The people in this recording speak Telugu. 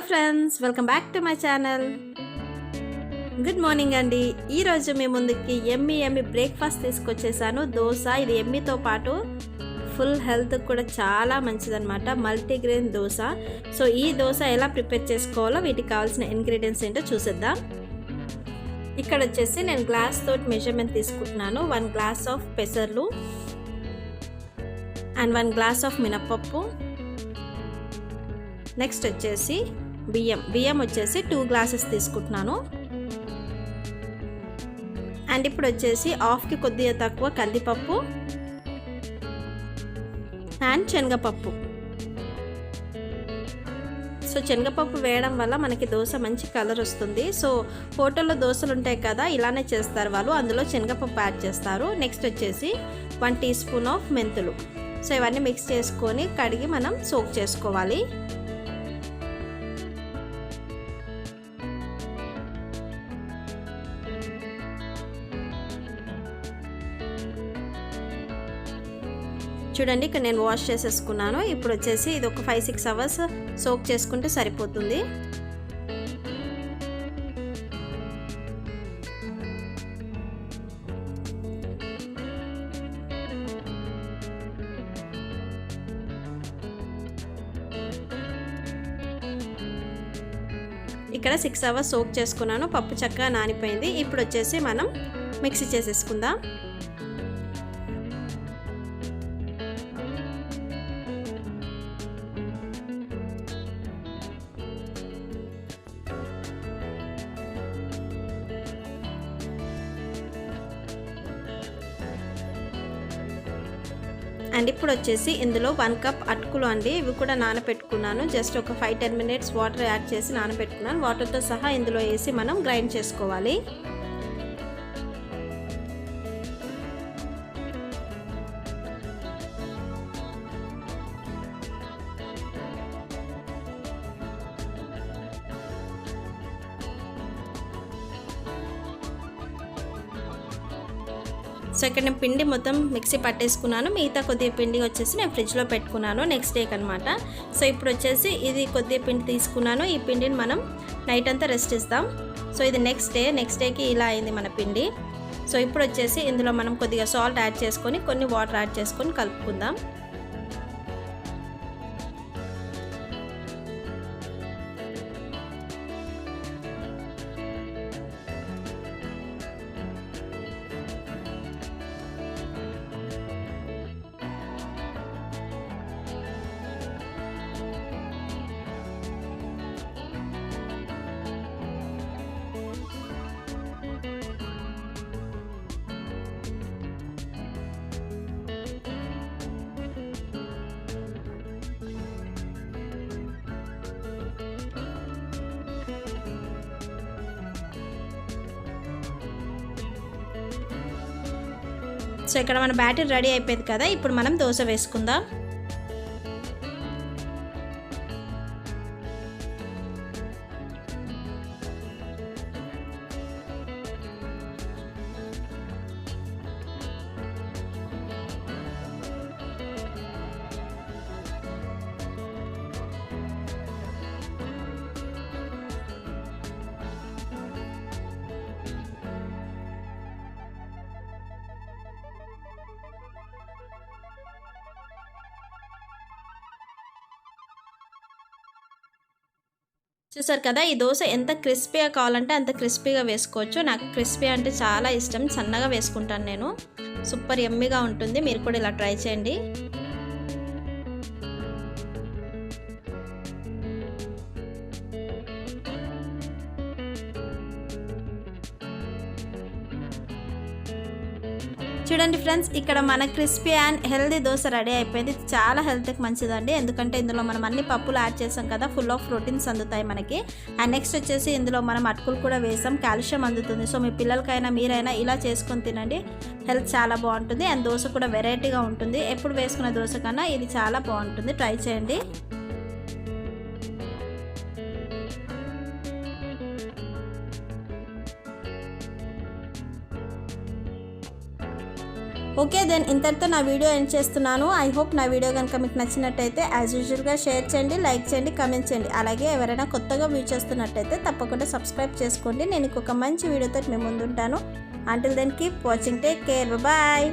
Friends, welcome back to my channel. Good morning అండి. ఈరోజు మీ ముందుకి ఎమ్మి బ్రేక్ఫాస్ట్ తీసుకొచ్చేసాను. దోశ. ఇది ఎమ్మితో పాటు ఫుల్ హెల్త్ కూడా చాలా మంచిదన్నమాట. మల్టీగ్రెయిన్ దోశ. సో ఈ దోశ ఎలా ప్రిపేర్ చేసుకోవాలో వీటికి కావాల్సిన ఇంగ్రీడియంట్స్ ఏంటో చూసేద్దాం. ఇక్కడ వచ్చేసి నేను గ్లాస్ తోటి మెజర్మెంట్ తీసుకుంటున్నాను. 1 గ్లాస్ ఆఫ్ పెసర్లు అండ్ 1 గ్లాస్ ఆఫ్ మినప్పప్పు. నెక్స్ట్ వచ్చేసి బియ్యం వచ్చేసి 2 గ్లాసెస్ తీసుకుంటున్నాను. అండ్ ఇప్పుడు వచ్చేసి హాఫ్కి కొద్దిగా తక్కువ కందిపప్పు అండ్ శనగపప్పు. సో శనగపప్పు వేయడం వల్ల మనకి దోశ మంచి కలర్ వస్తుంది. సో హోటల్లో దోశలు ఉంటాయి కదా, ఇలానే చేస్తారు వాళ్ళు. అందులో శనగపప్పు యాడ్ చేస్తారు. నెక్స్ట్ వచ్చేసి 1 టీ స్పూన్ ఆఫ్ మెంతులు. సో ఇవన్నీ మిక్స్ చేసుకొని కడిగి మనం సోక్ చేసుకోవాలి. చూడండి, ఇక్కడ నేను వాష్ చేసేసుకున్నాను. ఇప్పుడు వచ్చేసి ఇది ఒక 5-6 అవర్స్ సోక్ చేసుకుంటే సరిపోతుంది. ఇక్కడ 6 అవర్స్ సోక్ చేసుకున్నాను. పప్పు చక్కగా నానిపోయింది. ఇప్పుడు వచ్చేసి మనం మిక్సీ చేసేసుకుందాం. అండ్ ఇప్పుడు వచ్చేసి ఇందులో 1 కప్ అటుకులు అండి. ఇవి కూడా నానబెట్టుకున్నాను. జస్ట్ ఒక 5-10 మినిట్స్ వాటర్ యాడ్ చేసి నానబెట్టుకున్నాను. వాటర్తో సహా ఇందులో వేసి మనం గ్రైండ్ చేసుకోవాలి. సో ఇక్కడ నేను పిండి మొత్తం మిక్సీ పట్టేసుకున్నాను. మిగతా కొద్దిగా పిండి వచ్చేసి నేను ఫ్రిడ్జ్లో పెట్టుకున్నాను నెక్స్ట్ డేకి అనమాట. సో ఇప్పుడు వచ్చేసి ఇది కొద్దిగా పిండి తీసుకున్నాను. ఈ పిండిని మనం నైట్ అంతా రెస్ట్ ఇస్తాం. సో ఇది నెక్స్ట్ డేకి ఇలా అయింది మన పిండి. సో ఇప్పుడు వచ్చేసి ఇందులో మనం కొద్దిగా సాల్ట్ యాడ్ చేసుకొని కొన్ని వాటర్ యాడ్ చేసుకొని కలుపుకుందాం. సో ఇక్కడ మన బ్యాటర్ రెడీ అయిపోయింది కదా. ఇప్పుడు మనం దోశ వేసుకుందాం. చూసారు కదా, ఈ దోశ ఎంత క్రిస్పీగా కావాలంటే అంత క్రిస్పీగా వేసుకోవచ్చు. నాకు క్రిస్పీ అంటే చాలా ఇష్టం. సన్నగా వేసుకుంటాను నేను. సూపర్ యమ్మీగా ఉంటుంది. మీరు కూడా ఇలా ట్రై చేయండి. చూడండి ఫ్రెండ్స్, ఇక్కడ మన crispy and healthy dosa ready అయిపోయింది. చాలా హెల్త్కి మంచిదండి. ఎందుకంటే ఇందులో మనం అన్ని పప్పులు యాడ్ చేసాం కదా, ఫుల్ ఆఫ్ ప్రోటీన్స్ అందుతాయి మనకి. అండ్ నెక్స్ట్ వచ్చేసి ఇందులో మనం అటుకులు కూడా వేసాం, కాల్షియం అందుతుంది. సో మీ పిల్లలకైనా మీరైనా ఇలా చేసుకొని తినండి. హెల్త్ చాలా బాగుంటుంది. అండ్ దోశ కూడా వెరైటీగా ఉంటుంది. ఎప్పుడు వేసుకున్న దోశ కన్నా ఇది చాలా బాగుంటుంది. ట్రై చేయండి. ఓకే దెన్ ఇంతటితో నా వీడియో ఎండ్ చేస్తున్నాను. ఐ హోప్ నా వీడియో కనుక మీకు నచ్చినట్టయితే యాజ్ యూజువల్గా షేర్ చేయండి, లైక్ చేయండి, కమెంట్ చేయండి. అలాగే ఎవరైనా కొత్తగా వ్యూ చేస్తున్నట్టయితే తప్పకుండా సబ్స్క్రైబ్ చేసుకోండి. నేను ఇంకొక మంచి వీడియోతో మేము ముందుంటాను. Until then keep watching, take care, bye.